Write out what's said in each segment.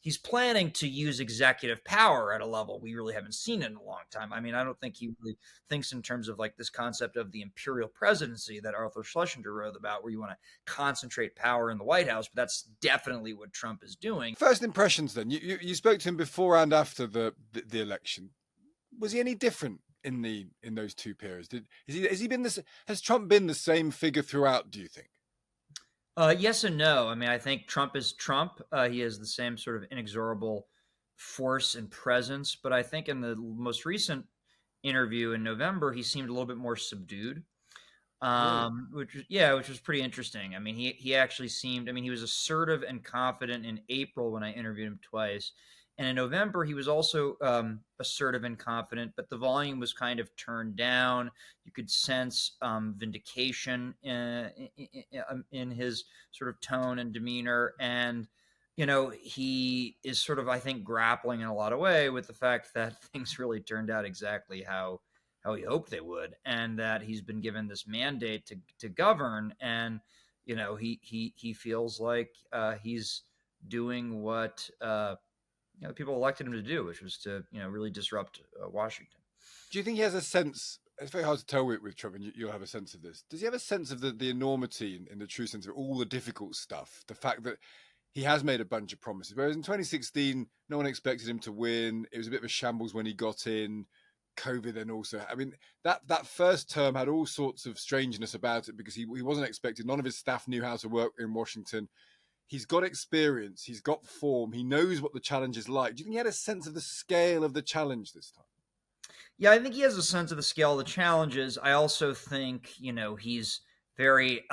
he's planning to use executive power at a level we really haven't seen in a long time. I mean, I don't think he really thinks in terms of like this concept of the imperial presidency that Arthur Schlesinger wrote about, where you want to concentrate power in the White House. But that's definitely what Trump is doing. First impressions, then. You spoke to him before and after the election. Was he any different in those two periods? Has Trump been the same figure throughout, do you think? Yes and no. I mean, I think Trump is Trump. He has the same sort of inexorable force and presence. But I think in the most recent interview in November, he seemed a little bit more subdued, Really? which was pretty interesting. I mean, he actually seemed. I mean, he was assertive and confident in April when I interviewed him twice, and in November he was also assertive and confident, but the volume was kind of turned down. You could sense vindication in his sort of tone and demeanor, and he is sort of, I think, grappling in a lot of way with the fact that things really turned out exactly how he hoped they would, and that he's been given this mandate to govern, and he feels like he's doing what the people elected him to do, which was to really disrupt Washington. Do you think he has a sense? It's very hard to tell with Trump, and you'll have a sense of this. Does he have a sense of the enormity, in the true sense of all the difficult stuff? The fact that he has made a bunch of promises, whereas in 2016, no one expected him to win. It was a bit of a shambles when he got in. COVID then also. I mean, that first term had all sorts of strangeness about it because he wasn't expected. None of his staff knew how to work in Washington. He's got experience. He's got form. He knows what the challenge is like. Do you think he had a sense of the scale of the challenge this time? Yeah, I think he has a sense of the scale of the challenges. I also think, he's very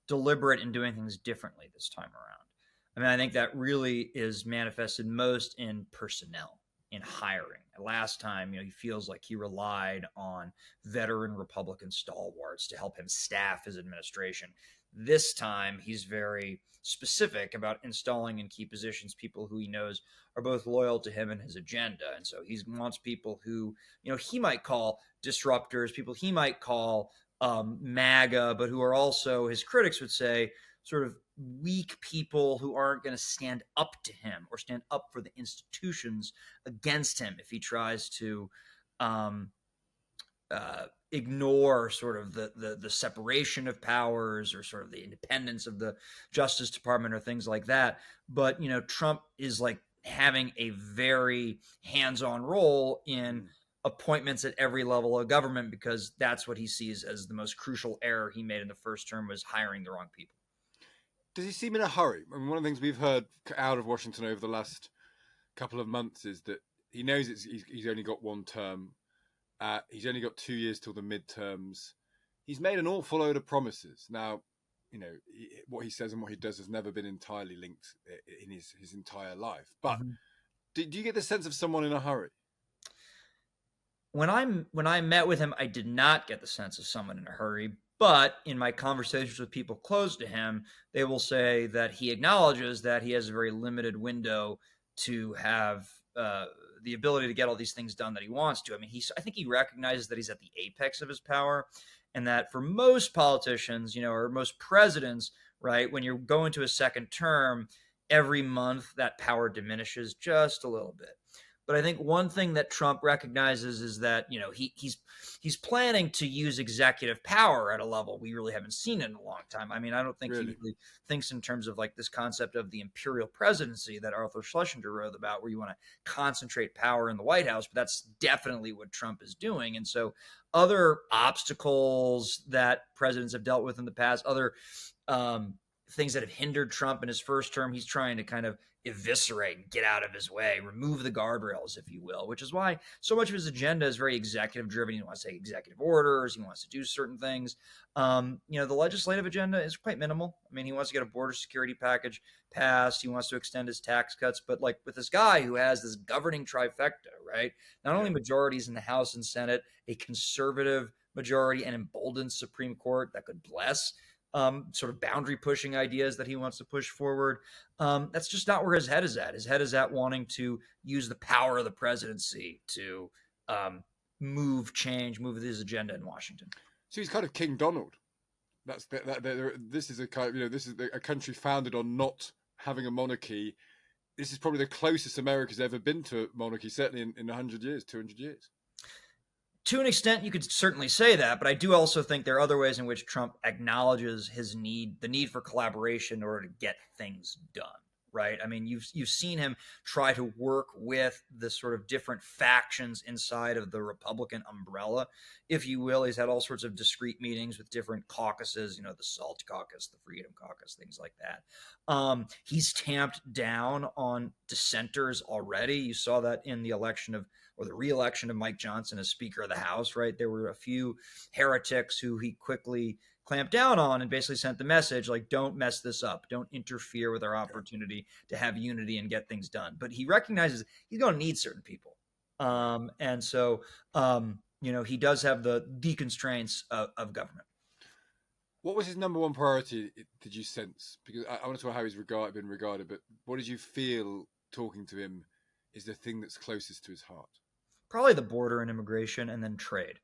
deliberate in doing things differently this time around. I mean, I think that really is manifested most in personnel, in hiring. Last time, he feels like he relied on veteran Republican stalwarts to help him staff his administration. This time, he's very specific about installing in key positions people who he knows are both loyal to him and his agenda. And so he wants people who, he might call disruptors, people he might call MAGA, but who are also, his critics would say, sort of weak people who aren't going to stand up to him or stand up for the institutions against him if he tries to ignore sort of the separation of powers or sort of the independence of the Justice Department or things like that. But Trump is like having a very hands-on role in appointments at every level of government, because that's what he sees as the most crucial error he made in the first term, was hiring the wrong people. Does he seem in a hurry? I mean, one of the things we've heard out of Washington over the last couple of months is that he knows he's only got one term. He's only got 2 years till the midterms. He's made an awful load of promises. Now, what he says and what he does has never been entirely linked in his entire life. But do you get the sense of someone in a hurry? When I met with him, I did not get the sense of someone in a hurry. But in my conversations with people close to him, they will say that he acknowledges that he has a very limited window to have the ability to get all these things done that he wants to. I mean, I think he recognizes that he's at the apex of his power, and that for most politicians, or most presidents, right, when you're going to a second term, every month that power diminishes just a little bit. But I think one thing that Trump recognizes is that, he's planning to use executive power at a level we really haven't seen in a long time. I mean, I don't think he really thinks in terms of like this concept of the imperial presidency that Arthur Schlesinger wrote about, where you want to concentrate power in the White House. But that's definitely what Trump is doing. And so other obstacles that presidents have dealt with in the past, other things that have hindered Trump in his first term, he's trying to kind of eviscerate and get out of his way, remove the guardrails, if you will, which is why so much of his agenda is very executive driven. He wants to take executive orders. He wants to do certain things. The legislative agenda is quite minimal. I mean, he wants to get a border security package passed. He wants to extend his tax cuts. But like with this guy who has this governing trifecta, right? Not only majorities in the House and Senate, a conservative majority, and emboldened Supreme Court that could bless sort of boundary pushing ideas that he wants to push forward. That's just not where his head is at. His head is at wanting to use the power of the presidency to move his agenda in Washington. So he's kind of King Donald. This is a kind of, this is a country founded on not having a monarchy. this is probably the closest America's ever been to monarchy, certainly in 100 years, 200 years. To an extent, you could certainly say that, but I do also think there are other ways in which Trump acknowledges the need for collaboration in order to get things done. Right? I mean, you've seen him try to work with the sort of different factions inside of the Republican umbrella, if you will. He's had all sorts of discrete meetings with different caucuses, the SALT caucus, the Freedom caucus, things like that. He's tamped down on dissenters already. You saw that in the re-election of Mike Johnson as Speaker of the House, right? There were a few heretics who he quickly clamped down on and basically sent the message like, don't mess this up. Don't interfere with our opportunity to have unity and get things done. But he recognizes he's going to need certain people. And so, he does have the constraints of government. What was his number one priority, did you sense? Because I want to know how he's been regarded, but what did you feel talking to him is the thing that's closest to his heart? Probably the border and immigration, and then trade.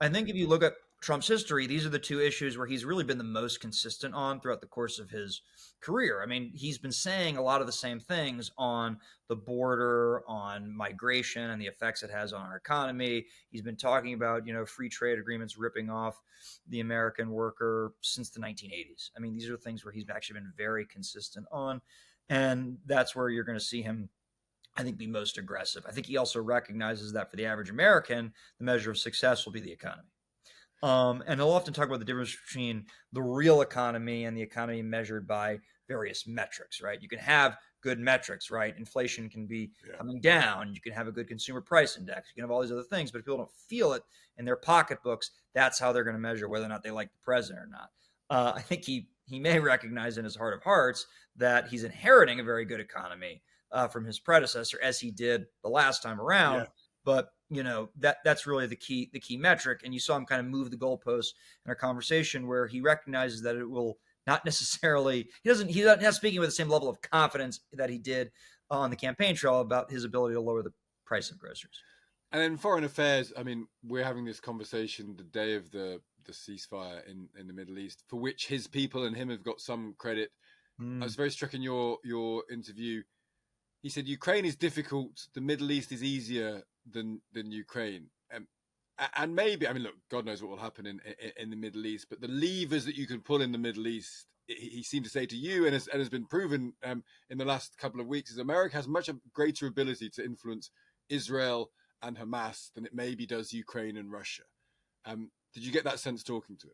I think if you look at Trump's history, these are the two issues where he's really been the most consistent on throughout the course of his career. I mean, he's been saying a lot of the same things on the border, on migration and the effects it has on our economy. He's been talking about, free trade agreements ripping off the American worker since the 1980s. I mean, these are things where he's actually been very consistent on. And that's where you're going to see him, I think, be most aggressive. I think he also recognizes that for the average American, the measure of success will be the economy. And he'll often talk about the difference between the real economy and the economy measured by various metrics, right? You can have good metrics, right? Inflation can be coming down. You can have a good consumer price index. You can have all these other things, but if people don't feel it in their pocketbooks, that's how they're going to measure whether or not they like the president or not. I think he may recognize in his heart of hearts that he's inheriting a very good economy from his predecessor, as he did the last time around. Yeah. But that's really the key metric. And you saw him kind of move the goalposts in our conversation where he recognizes that it will not necessarily, he's not speaking with the same level of confidence that he did on the campaign trail about his ability to lower the price of groceries. And in foreign affairs, I mean, we're having this conversation the day of the ceasefire in the Middle East, for which his people and him have got some credit. I was very struck in your interview. He said, Ukraine is difficult. The Middle East is easier than Ukraine. And maybe, I mean, look, God knows what will happen in the Middle East, but the levers that you can pull in the Middle East, he seemed to say to you, and has been proven in the last couple of weeks, is America has much greater ability to influence Israel and Hamas than it maybe does Ukraine and Russia. Did you get that sense talking to him?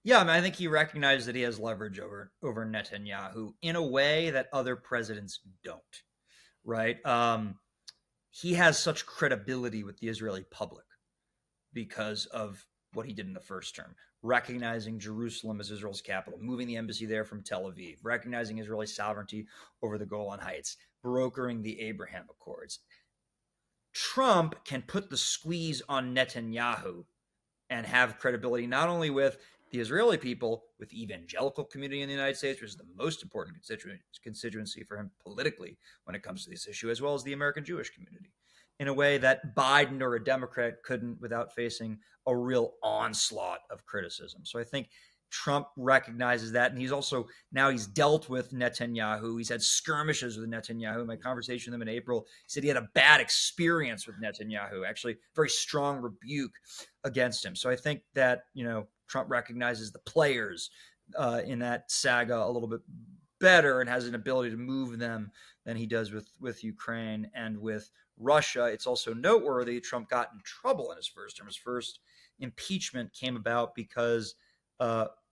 Yeah, I mean, I think he recognized that he has leverage over Netanyahu in a way that other presidents don't, right? He has such credibility with the Israeli public because of what he did in the first term, recognizing Jerusalem as Israel's capital, moving the embassy there from Tel Aviv, recognizing Israeli sovereignty over the Golan Heights, brokering the Abraham Accords. Trump can put the squeeze on Netanyahu and have credibility not only with the Israeli people, with the evangelical community in the United States, which is the most important constituency for him politically when it comes to this issue, as well as the American Jewish community, in a way that Biden or a Democrat couldn't without facing a real onslaught of criticism. So I think Trump recognizes that, and he's dealt with Netanyahu. He's had skirmishes with Netanyahu. In my conversation with him in April, he said he had a bad experience with Netanyahu, actually very strong rebuke against him. So I think that, Trump recognizes the players in that saga a little bit better and has an ability to move them than he does with Ukraine and with Russia. It's also noteworthy Trump got in trouble in his first term. His first impeachment came about because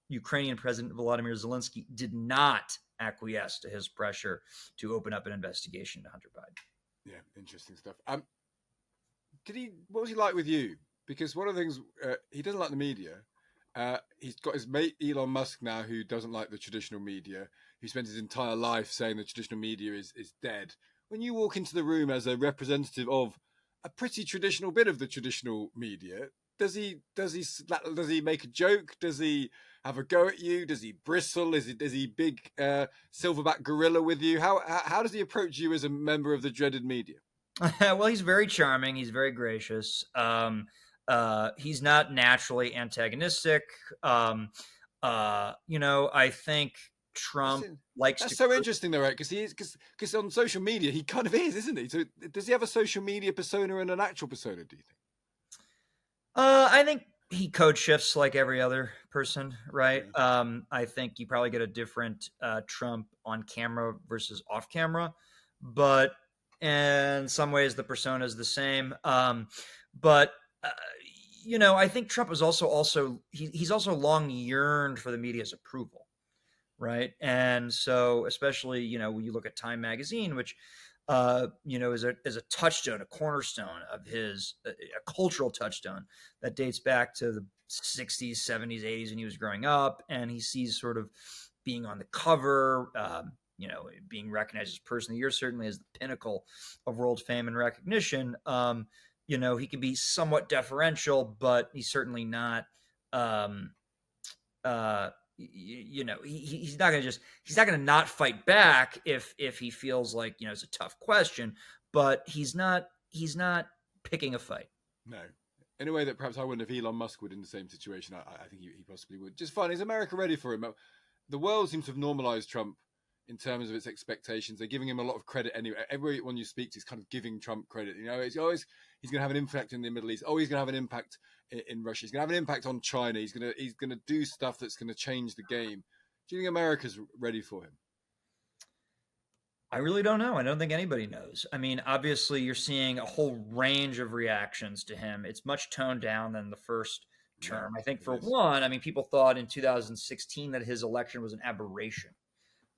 Ukrainian President Volodymyr Zelensky did not acquiesce to his pressure to open up an investigation into Hunter Biden. Yeah, interesting stuff. What was he like with you? Because one of the things, he doesn't like the media. He's got his mate Elon Musk now, who doesn't like the traditional media, who spent his entire life saying the traditional media is dead. When you walk into the room as a representative of a pretty traditional bit of the traditional media, does he make a joke? Does he have a go at you? Does he bristle? Is he big silverback gorilla with you? How does he approach you as a member of the dreaded media? Well, he's very charming. He's very gracious. He's not naturally antagonistic. I think Trump in- likes that's to. so interesting, though, right? Because on social media he kind of is, isn't he? So does he have a social media persona and an actual persona? Do you think? I think he code shifts like every other person, right? Yeah. I think you probably get a different Trump on camera versus off camera, but in some ways the persona is the same. But uh, I think Trump is he's also long yearned for the media's approval, right? And so, especially when you look at Time Magazine, which is a touchstone, a cornerstone of his a cultural touchstone that dates back to the 60s, 70s, 80s when he was growing up, and he sees sort of being on the cover, being recognized as person of the year, certainly as the pinnacle of world fame and recognition. He can be somewhat deferential, but he's certainly not. Um, uh, he's not going to not fight back if he feels like it's a tough question, but he's not picking a fight. No. In a way that perhaps I wouldn't if Elon Musk would in the same situation. I think he possibly would. Just fine. Is America ready for him? The world seems to have normalized Trump in terms of its expectations. They're giving him a lot of credit anyway. Everyone you speak to is kind of giving Trump credit. It's always he's going to have an impact in the Middle East. Oh, he's going to have an impact in Russia. He's going to have an impact on China. He's going to do stuff that's going to change the game. Do you think America's ready for him? I really don't know. I don't think anybody knows. I mean, obviously, you're seeing a whole range of reactions to him. It's much toned down than the first term. Yeah, I think, it for is. one, I mean, people thought in 2016 that his election was an aberration,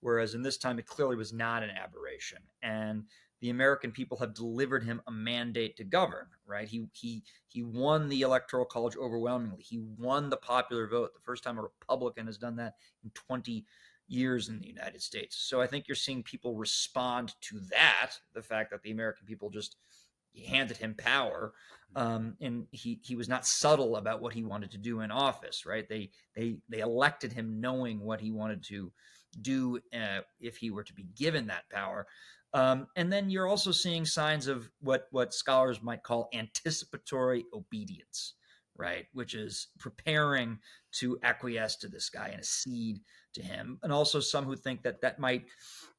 whereas in this time it clearly was not an aberration. And the American people have delivered him a mandate to govern. Right? He won the Electoral College overwhelmingly. He won the popular vote. The first time a Republican has done that in 20 years in the United States. So I think you're seeing people respond to that, the fact that the American people just handed him power, and he was not subtle about what he wanted to do in office. Right? They elected him knowing what he wanted to do if he were to be given that power. And then you're also seeing signs of what scholars might call anticipatory obedience, right? Which is preparing to acquiesce to this guy and accede to him. And also some who think that might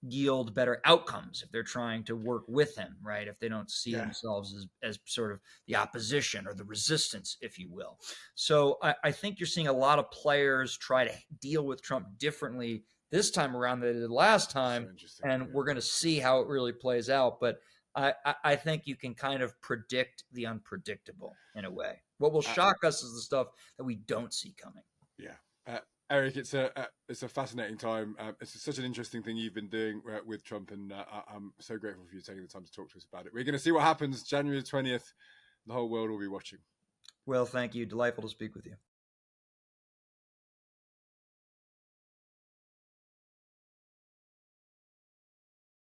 yield better outcomes if they're trying to work with him, right? If they don't see Yeah. themselves as sort of the opposition or the resistance, if you will. So I think you're seeing a lot of players try to deal with Trump differently this time around than they did last time. So interesting. And Yeah. we're going to see how it really plays out. But I think you can kind of predict the unpredictable in a way. What will shock us is the stuff that we don't see coming. Yeah. Eric, it's a fascinating time. It's such an interesting thing you've been doing with Trump, and I'm so grateful for you taking the time to talk to us about it. We're going to see what happens January 20th. The whole world will be watching. Well, thank you. Delightful to speak with you.